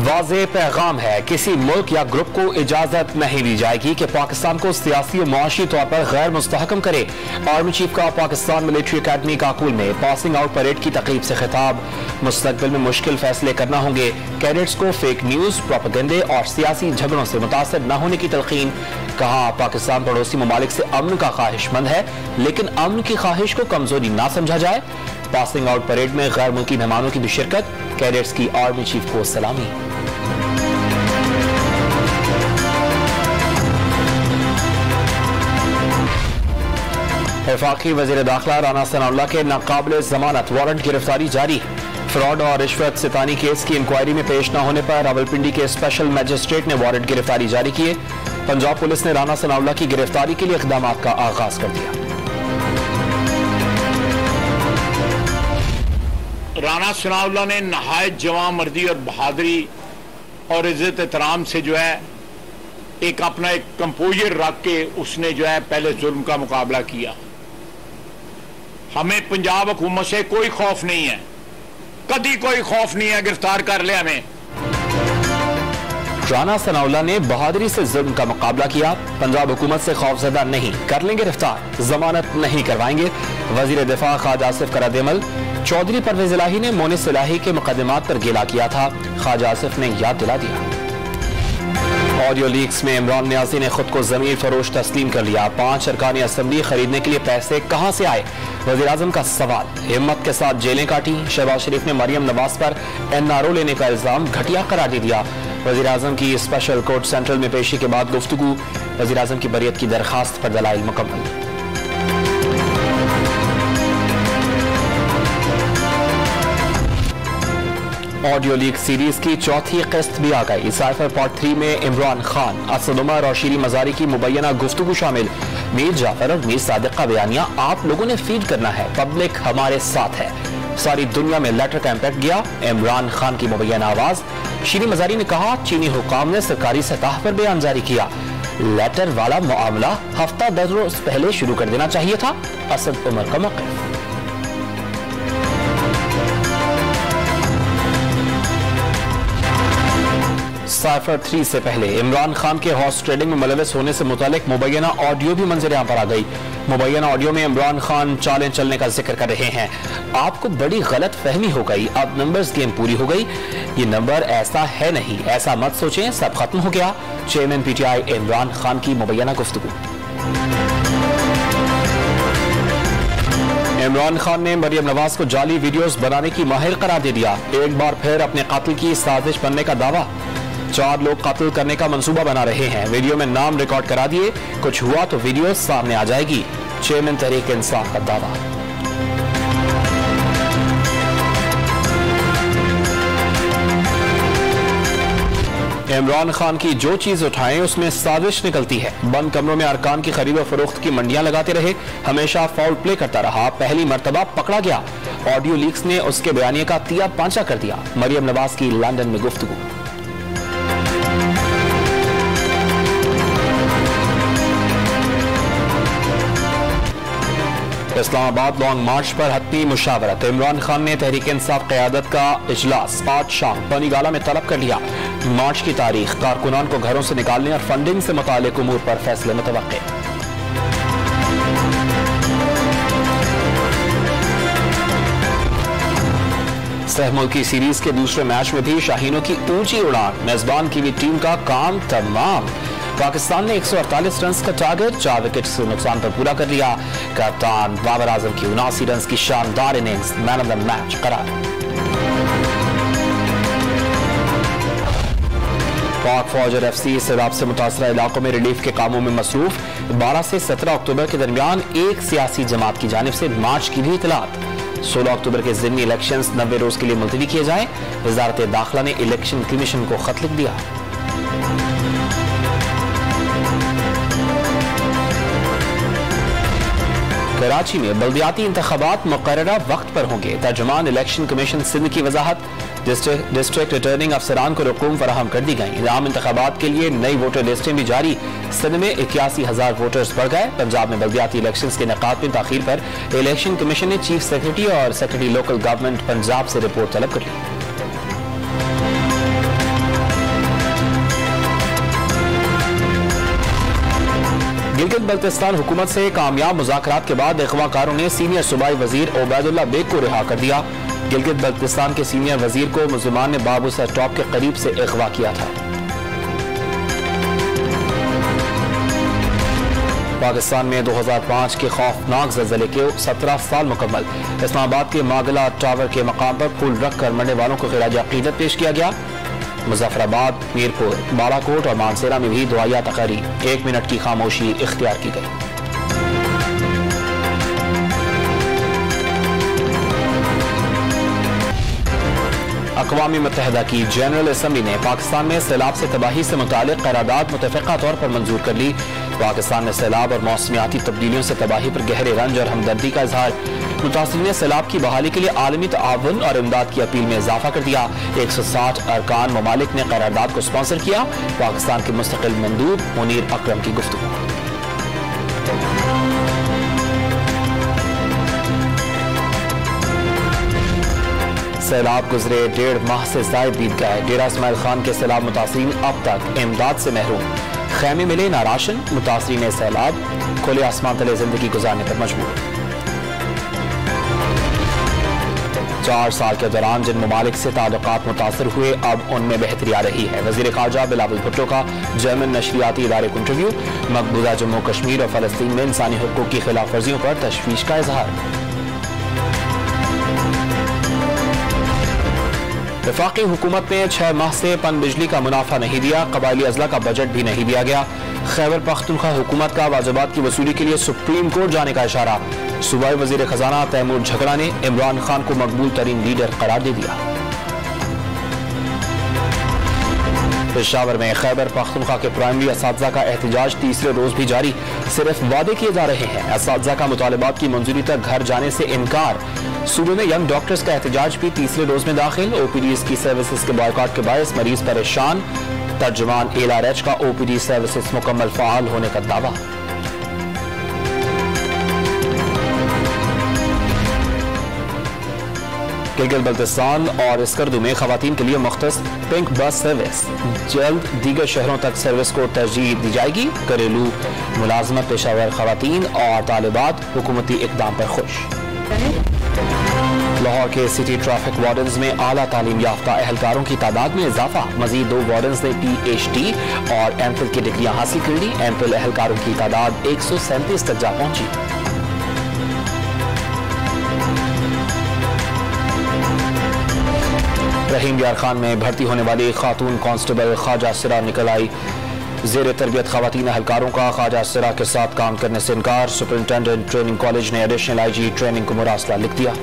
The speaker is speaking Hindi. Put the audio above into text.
वाज़ेह पैगाम है, किसी मुल्क या ग्रुप को इजाजत नहीं दी जाएगी कि पाकिस्तान को सियासी और मुआशी तौर पर गैर मुस्तहकम करे। आर्मी चीफ का पाकिस्तान मिलिट्री अकेडमी काकुल में पासिंग आउट परेड की तकरीब से खिताब। मुस्तकबिल में मुश्किल फैसले करना होंगे। कैडेट्स को फेक न्यूज, प्रोपेगेंडे और सियासी झगड़ों से मुतासर न होने की तलकीन। कहा, पाकिस्तान पड़ोसी ममालिक से अमन का ख्वाहिशमंद है, लेकिन अमन की ख्वाहिश को कमजोरी ना समझा जाए। पासिंग आउट परेड में गैर मुल्की मेहमानों की भी शिरकत। कैडेट्स की आर्मी चीफ को सलामी। वफाकी वज़ीर दाखिला राना सनाउल्लाह के नाकाबिल जमानत वारंट गिरफ्तारी जारी। फ्रॉड और रिश्वत सितानी केस की इंक्वायरी में पेश न होने पर रावलपिंडी के स्पेशल मजिस्ट्रेट ने वारंट गिरफ्तारी जारी किए। पंजाब पुलिस ने राना सनाउल्लाह की गिरफ्तारी के लिए इक़दाम का आगाज कर दिया। राना सनाउल्लाह ने नहायत जवां मर्दी और बहादुरी और इज्जत एहतराम से जो है एक अपना एक कंपोजर रख के उसने जो है पहले जुल्म का मुकाबला किया। हमें पंजाब हुकूमत से कोई खौफ नहीं है, कभी कोई खौफ नहीं है, गिरफ्तार कर लिया हमें। राना सनाउल्लाह ने बहादुरी से जुल्म का मुकाबला किया। पंजाब हुकूमत से खौफजदा नहीं, कर लेंगे गिरफ्तार, जमानत नहीं करवाएंगे। वजीर दिफा ख्वाजा आसिफ करादेमल। चौधरी परवेज इलाही ने मोनिस इलाही के मुकदमात पर गिला किया था। ख्वाजा आसिफ ने याद दिला दिया। ऑडियो लीक्स में इमरान नियाजी ने खुद को जमीन फरोश तस्लीम कर लिया। 5 अरकानी असम्बली खरीदने के लिए पैसे कहां से आए, वज़ीर आज़म का सवाल। हिम्मत के साथ जेलें काटी। शहबाज शरीफ ने मरियम नवाज पर NRO लेने का इल्जाम घटिया करार दे दिया। वज़ीर आज़म की स्पेशल कोर्ट सेंट्रल में पेशी के बाद गुफ्तगू। वज़ीर आज़म की बरियत की दरखास्त पर दलाइल मुकम्मल। ऑडियो लीक सीरीज की चौथी किस्त भी आ गई। साइफर पार्ट 3 में इमरान खान, असद उमर और शीरी मजारी की मुबैना गुफ्तगू शामिल। मीर जाफर और मीर सादिक का बयानिया आप लोगों ने फीड करना है, पब्लिक हमारे साथ है। सारी दुनिया में लेटर का इम्पैक्ट गया। इमरान खान की मुबैना आवाज। शीरी मजारी ने कहा, चीनी हुकाम ने सरकारी सतह पर बयान जारी किया। लेटर वाला मामला हफ्ता 10 रोज पहले शुरू कर देना चाहिए था। असद उमर का मौक़िफ़। साइफर 3 से पहले इमरान खान के हॉर्स ट्रेडिंग में मुलविस होने से मुतालिक मुबैना ऑडियो भी मंजर आम पर आ गई। मुबैना ऑडियो में इमरान खान चालें चलने का जिक्र कर रहे हैं। आपको बड़ी गलत फहमी हो गई, अब नंबर्स गेम पूरी हो गई। ये नंबर ऐसा है नहीं, ऐसा मत सोचें, सब खत्म हो गया। चेयरमैन PTI इमरान खान की मुबैना गुफ्तगू। इमरान खान ने मरियम नवाज को जाली वीडियोस बनाने की माहिर करार दे दिया। एक बार फिर अपने कातिल की साजिश बनने का दावा। 4 लोग कातिल करने का मंसूबा बना रहे हैं। वीडियो में नाम रिकॉर्ड करा दिए, कुछ हुआ तो वीडियो सामने आ जाएगी। चेयरमैन तहरीक इंसाफ का दावा। इमरान खान की जो चीज उठाएं उसमें साजिश निकलती है। बंद कमरों में अरकान की खरीद और फरोख्त की मंडियां लगाते रहे, हमेशा फाउल प्ले करता रहा, पहली मर्तबा पकड़ा गया। ऑडियो लीक्स ने उसके बयानिए का तिया पांचा कर दिया। मरियम नवाज की लंदन में गुफ्तगू। इस्लामाबाद लॉन्ग मार्च पर हतमी मुशावरत। इमरान खान ने तहरीक इंसाफ क़यादत का इजलास आज शाम बनीगाला में तलब कर लिया। मार्च की तारीख, कारकुनान को घरों से निकालने और फंडिंग से मुताल्लिक़ उमूर पर फैसले मुतवक्के। सहमुल की सीरीज के दूसरे मैच में भी शाहीनों की ऊंची उड़ान। मेजबान की भी टीम का काम तमाम। पाकिस्तान ने 148 रन का टारगेट 4 विकेट से नुकसान पर पूरा कर लिया। कप्तान बाबर आजम की 79 रन की शानदार innings man of the match करार। पाक फौज और FC सैलाब से मुतासरा इलाकों में रिलीफ के कामों में मसरूफ। 12 से 17 अक्टूबर के दरमियान एक सियासी जमात की जानिब से मार्च की भी इतलात। 16 अक्टूबर के ज़िमनी इलेक्शंस 90 रोज के लिए मुलतवी किए जाएं। वजारत दाखिला ने इलेक्शन कमीशन को खत लिख दिया। कराची में बल्दियाती इंतखाबात मुकर्ररा वक्त पर होंगे। तर्जुमान इलेक्शन कमीशन सिंध की वजाहत। डिस्ट्रिक्ट रिटर्निंग अफसरान को रकूम फराहम कर दी गई। आम इंतखाबात के लिए नई वोटर लिस्टें भी जारी। सिंध में 81,000 वोटर्स बढ़ गए। पंजाब में बल्दियाती इलेक्शंस के इनेकाद में ताखीर पर इलेक्शन कमीशन ने चीफ सेक्रेटरी और सेक्रेटरी लोकल गवर्नमेंट पंजाब से रिपोर्ट तलब कर ली। गिलगित बल्तिस्तान हुकूमत से कामयाब मुज़ाकरात के बाद अगवाकारों ने सीनियर सूबाई वजीर उबैदुल्लाह बेग को रिहा कर दिया। गिलगित बल्तिस्तान के सीनियर वजीर को मुल्जिमान ने बाबू सेटॉप के करीब से अगवा किया था। पाकिस्तान में 2005 के खौफनाक ज़लज़ले के 17 साल मुकम्मल। इस्लामाबाद के मागला टावर के मकाम पर फूल रखकर मरने वालों को खिराज अकीदत पेश किया गया। मुजफ्फराबाद, मीरपुर, बालाकोट और मानसेरा में भी दुआया तकरीब। 1 मिनट की खामोशी इख्तियार की गई। अक़वाम मुत्तहिदा की जनरल असम्बली ने पाकिस्तान में सैलाब से तबाही से मुतालिक करारदाद मुतफ़िक़ा तौर पर मंजूर कर ली। पाकिस्तान में सैलाब और मौसमियाती तब्दीलियों से तबाही पर गहरे रंज और हमदर्दी का इजहार। मुतासिरीन सैलाब की बहाली के लिए आलमी ताउन और इमदाद की अपील में इजाफा कर दिया। 160 अरकान ममालिक ने करारदाद को स्पॉन्सर किया। पाकिस्तान के मुस्तकिल मंदूब मुनीर अकरम की गुफ्तगू। सैलाब गुजरे 1.5 माह से ज़ायद बीत गए। डेरा इस्माइल खान के सैलाब मुतासिरीन अब तक इमदाद से महरूम। खैमे मिले ना राशन। मुतासिरीन सैलाब खुले आसमान तले जिंदगी गुजारने पर मजबूर। 4 साल के दौरान जिन ममालिक से ताल्लुकात मुतासर हुए, अब उनमें बेहतरी आ रही है। वज़ीर ख़ारजा बिलावल भुट्टो का जर्मन नशरियाती इदारे को इंटरव्यू। मकबूजा जम्मू कश्मीर और फ़लस्तीन में इंसानी हुकूक़ की खिलाफ वर्जियों पर तशवीश का इजहार। वफाकी हुकूमत ने 6 माह से पन बिजली का मुनाफा नहीं दिया। कबायली अजला का बजट भी नहीं दिया गया। खैबर पख्तूनख्वा हुकूमत का वाजिबात की वसूली के लिए सुप्रीम कोर्ट जाने का इशारा। सूबाई वजीर खजाना तैमूर झगड़ा ने इमरान खान को मकबूल तरीन लीडर करार दे दिया। पेशावर में खैबर पख्तूनख्वा के प्राइमरी असातिज़ा का एहतजाज तीसरे रोज भी जारी। सिर्फ वादे किए जा रहे हैं। असातिज़ा का मुतालिबात की मंजूरी तक घर जाने से इनकार। सूबे में यंग डॉक्टर्स का एहतजाज भी तीसरे रोज में दाखिल। ओपीडीज की सर्विसेज के बॉयकॉट के बायस मरीज परेशान। तर्जुमान एलआरएच का ओपीडी सर्विसेज मुकम्मल फाल होने का दावा। गिलगित बल्तिस्तान और स्कर्दू में खवातीन के लिए मुख्तस पिंक बस सर्विस। जल्द दीगर शहरों तक सर्विस को तरजीह दी जाएगी। घरेलू मुलाजमत पेशावर खवातीन और तालिबात हुकूमती इकदाम पर खुश। लाहौर के सिटी ट्रैफिक वार्डन्स में आला तालीम याफ्ता अहलकारों की तादाद में इजाफा। मजीद 2 वार्डन्स ने PhD और MPhil की डिग्रियां हासिल कर ली। MPhil अहलकारों की तादाद 137 तक जा पहुंची। रहीम यार खान में भर्ती होने वाली खातून कांस्टेबल ख्वाजा सिरा निकल आई। ज़ेर तरबियत खवातीन अहलकारों का ख्वाजा सिरा के साथ काम करने से इनकार। सुपरिंटेंडेंट ट्रेनिंग कॉलेज ने एडिशनल IG ट्रेनिंग को मुरासला लिख दिया।